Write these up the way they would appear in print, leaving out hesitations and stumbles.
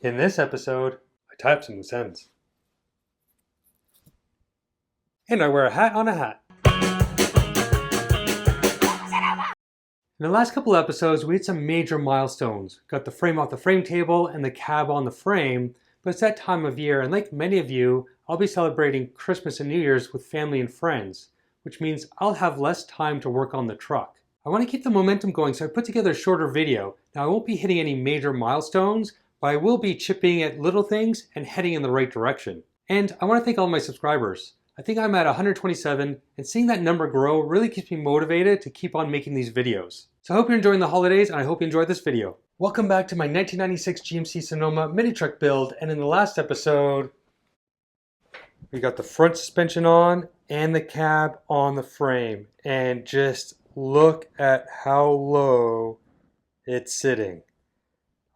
In this episode, I tie up some loose ends. And I wear a hat on a hat. In the last couple episodes, we had some major milestones. Got the frame off the frame table and the cab on the frame, but it's that time of year, and like many of you, I'll be celebrating Christmas and New Year's with family and friends, which means I'll have less time to work on the truck. I want to keep the momentum going, so I put together a shorter video. Now I won't be hitting any major milestones, but I will be chipping at little things and heading in the right direction. And I want to thank all my subscribers. I think I'm at 127, and seeing that number grow really keeps me motivated to keep on making these videos. So I hope you're enjoying the holidays, and I hope you enjoyed this video. Welcome back to my 1996 GMC Sonoma Minitruck build, and in the last episode, we got the front suspension on and the cab on the frame, and just look at how low it's sitting.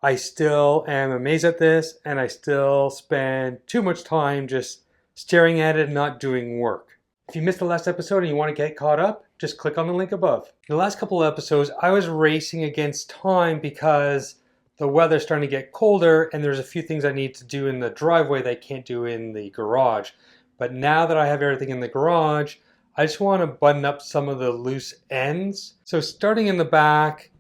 I still am amazed at this, and I still spend too much time just staring at it and not doing work. If you missed the last episode and you want to get caught up, just click on the link above. In the last couple of episodes, I was racing against time because the weather's starting to get colder and there's a few things I need to do in the driveway that I can't do in the garage. But now that I have everything in the garage, I just want to button up some of the loose ends. So starting in the back,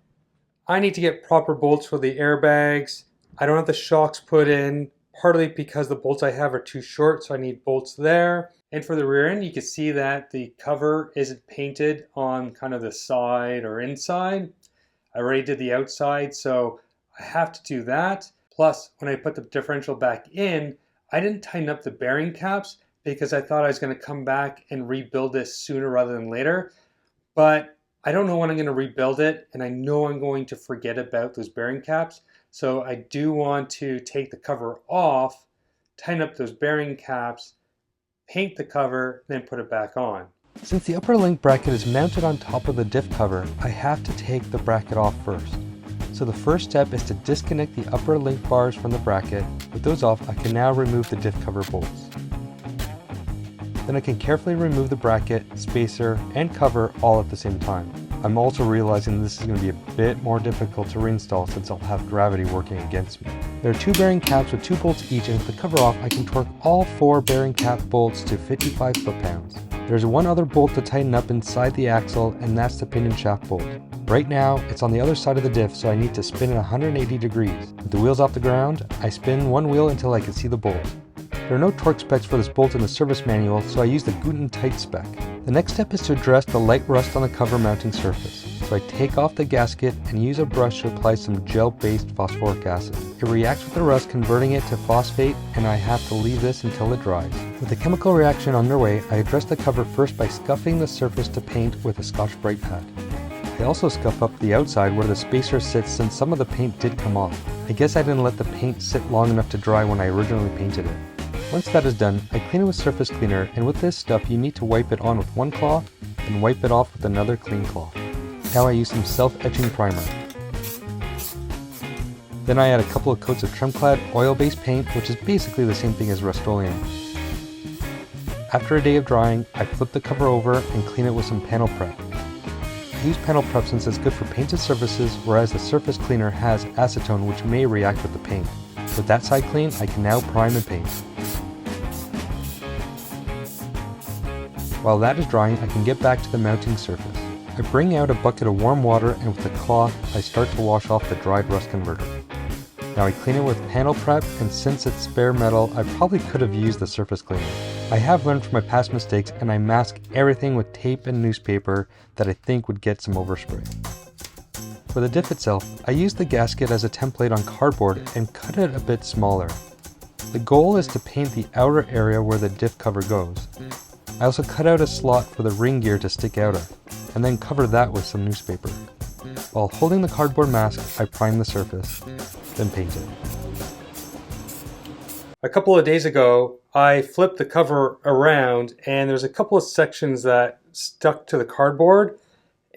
I need to get proper bolts for the airbags. I don't have the shocks put in, partly because the bolts I have are too short, so I need bolts there. And for the rear end, you can see that the cover isn't painted on kind of the side or inside. I already did the outside, so I have to do that. Plus, when I put the differential back in, I didn't tighten up the bearing caps because I thought I was going to come back and rebuild this sooner rather than later. But I don't know when I'm going to rebuild it, and I know I'm going to forget about those bearing caps. So I do want to take the cover off, tighten up those bearing caps, paint the cover, then put it back on. Since the upper link bracket is mounted on top of the diff cover, I have to take the bracket off first. So the first step is to disconnect the upper link bars from the bracket. With those off, I can now remove the diff cover bolts. Then I can carefully remove the bracket, spacer, and cover all at the same time. I'm also realizing this is going to be a bit more difficult to reinstall since I'll have gravity working against me. There are two bearing caps with 2 bolts each, and with the cover off, I can torque all 4 bearing cap bolts to 55 foot-pounds. There's one other bolt to tighten up inside the axle, and that's the pinion shaft bolt. Right now, it's on the other side of the diff, so I need to spin it 180 degrees. With the wheels off the ground, I spin one wheel until I can see the bolt. There are no torque specs for this bolt in the service manual, so I use the Guten Tight spec. The next step is to address the light rust on the cover mounting surface. So I take off the gasket and use a brush to apply some gel-based phosphoric acid. It reacts with the rust, converting it to phosphate, and I have to leave this until it dries. With the chemical reaction underway, I address the cover first by scuffing the surface to paint with a Scotch-Brite pad. I also scuff up the outside where the spacer sits since some of the paint did come off. I guess I didn't let the paint sit long enough to dry when I originally painted it. Once that is done, I clean it with surface cleaner, and with this stuff you need to wipe it on with one cloth and wipe it off with another clean cloth. Now I use some self-etching primer. Then I add a couple of coats of trim-clad oil-based paint, which is basically the same thing as Rust-Oleum. After a day of drying, I flip the cover over and clean it with some panel prep. I use panel prep since it's good for painted surfaces, whereas the surface cleaner has acetone which may react with the paint. With that side clean, I can now prime and paint. While that is drying, I can get back to the mounting surface. I bring out a bucket of warm water, and with a cloth, I start to wash off the dried rust converter. Now I clean it with panel prep, and since it's spare metal, I probably could have used the surface cleaner. I have learned from my past mistakes, and I mask everything with tape and newspaper that I think would get some overspray. For the diff itself, I used the gasket as a template on cardboard and cut it a bit smaller. The goal is to paint the outer area where the diff cover goes. I also cut out a slot for the ring gear to stick out of, and then cover that with some newspaper. While holding the cardboard mask, I prime the surface, then paint it. A couple of days ago, I flipped the cover around, and there's a couple of sections that stuck to the cardboard,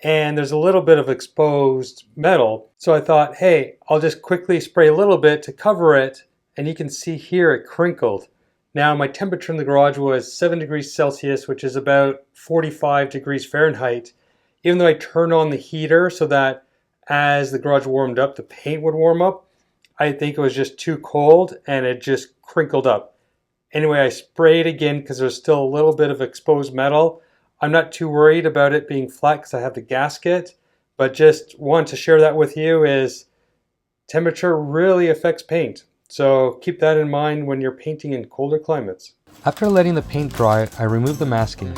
and there's a little bit of exposed metal. So I thought, hey, I'll just quickly spray a little bit to cover it, and you can see here it crinkled. Now my temperature in the garage was 7 degrees Celsius, which is about 45 degrees Fahrenheit. Even though I turned on the heater so that as the garage warmed up, the paint would warm up, I think it was just too cold and it just crinkled up. Anyway, I sprayed again because there's still a little bit of exposed metal. I'm not too worried about it being flat because I have the gasket, but just want to share that with you is temperature really affects paint. So keep that in mind when you're painting in colder climates. After letting the paint dry, I removed the masking.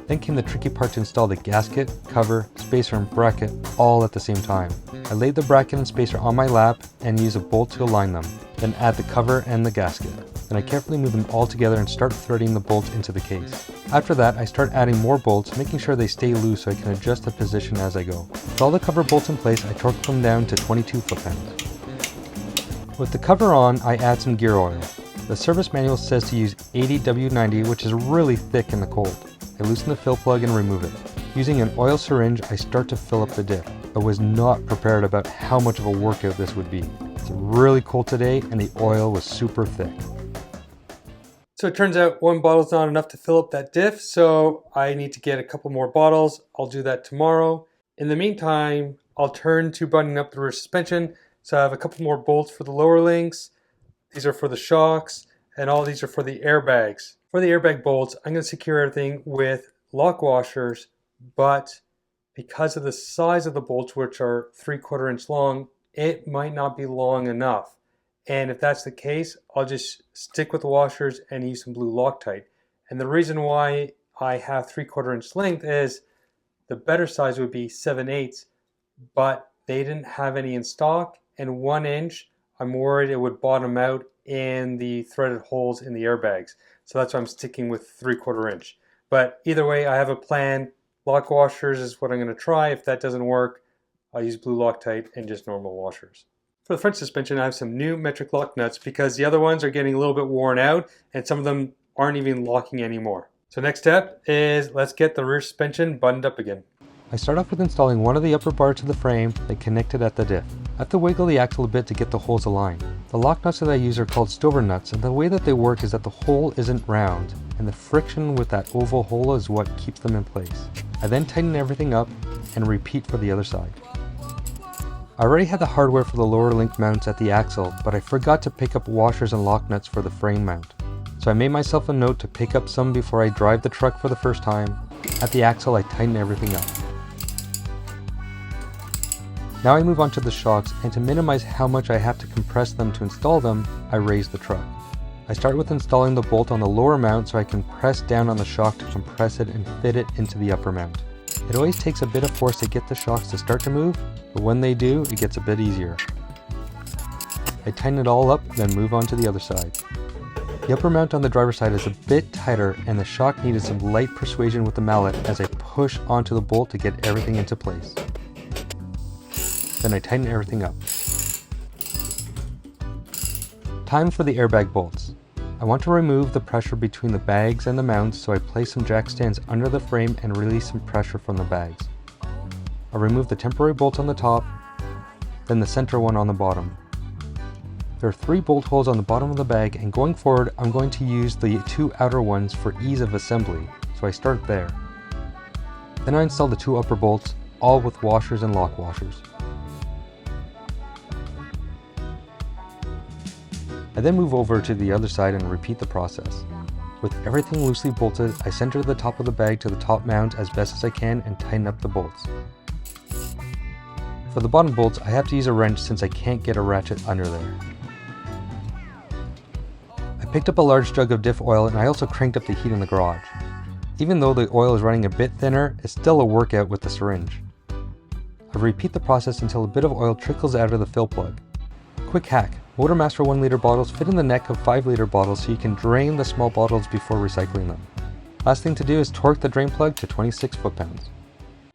Then came the tricky part to install the gasket, cover, spacer, and bracket all at the same time. I laid the bracket and spacer on my lap and used a bolt to align them, then add the cover and the gasket. Then I carefully move them all together and start threading the bolts into the case. After that, I start adding more bolts, making sure they stay loose so I can adjust the position as I go. With all the cover bolts in place, I torque them down to 22 foot-pounds. With the cover on, I add some gear oil. The service manual says to use 80 W90, which is really thick in the cold. I loosen the fill plug and remove it. Using an oil syringe, I start to fill up the diff. I was not prepared about how much of a workout this would be. It's really cold today and the oil was super thick. So it turns out one bottle's not enough to fill up that diff, so I need to get a couple more bottles. I'll do that tomorrow. In the meantime, I'll turn to buttoning up the rear suspension. So I have a couple more bolts for the lower links. These are for the shocks, and all these are for the airbags. For the airbag bolts, I'm going to secure everything with lock washers, but because of the size of the bolts, which are 3/4 inch long, it might not be long enough. And if that's the case, I'll just stick with the washers and use some blue Loctite. And the reason why I have 3/4 inch length is the better size would be 7/8, but they didn't have any in stock, and 1 inch, I'm worried it would bottom out in the threaded holes in the airbags. So that's why I'm sticking with 3/4 inch. But either way, I have a plan. Lock washers is what I'm going to try. If that doesn't work, I'll use blue Loctite and just normal washers. For the front suspension, I have some new metric lock nuts because the other ones are getting a little bit worn out and some of them aren't even locking anymore. So next step is let's get the rear suspension buttoned up again. I start off with installing one of the upper bars to the frame, then connect it at the diff. I have to wiggle the axle a bit to get the holes aligned. The lock nuts that I use are called Stover nuts, and the way that they work is that the hole isn't round, and the friction with that oval hole is what keeps them in place. I then tighten everything up and repeat for the other side. I already had the hardware for the lower link mounts at the axle, but I forgot to pick up washers and lock nuts for the frame mount. So I made myself a note to pick up some before I drive the truck for the first time. At the axle, I tighten everything up. Now I move on to the shocks, and to minimize how much I have to compress them to install them, I raise the truck. I start with installing the bolt on the lower mount so I can press down on the shock to compress it and fit it into the upper mount. It always takes a bit of force to get the shocks to start to move, but when they do, it gets a bit easier. I tighten it all up, then move on to the other side. The upper mount on the driver's side is a bit tighter, and the shock needed some light persuasion with the mallet as I push onto the bolt to get everything into place. Then I tighten everything up. Time for the airbag bolts. I want to remove the pressure between the bags and the mounts, so I place some jack stands under the frame and release some pressure from the bags. I remove the temporary bolts on the top, then the center one on the bottom. There are 3 bolt holes on the bottom of the bag, and going forward I'm going to use the 2 outer ones for ease of assembly, so I start there. Then I install the 2 upper bolts, all with washers and lock washers. I then move over to the other side and repeat the process. With everything loosely bolted, I center the top of the bag to the top mount as best as I can and tighten up the bolts. For the bottom bolts, I have to use a wrench since I can't get a ratchet under there. I picked up a large jug of diff oil, and I also cranked up the heat in the garage. Even though the oil is running a bit thinner, it's still a workout with the syringe. I repeat the process until a bit of oil trickles out of the fill plug. Quick hack. Motormaster 1 liter bottles fit in the neck of 5 liter bottles so you can drain the small bottles before recycling them. Last thing to do is torque the drain plug to 26 foot-pounds.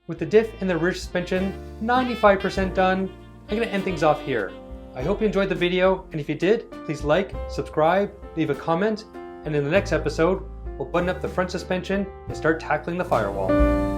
With the diff and the rear suspension 95% done, I'm going to end things off here. I hope you enjoyed the video, and if you did, please like, subscribe, leave a comment, and in the next episode, we'll button up the front suspension and start tackling the firewall.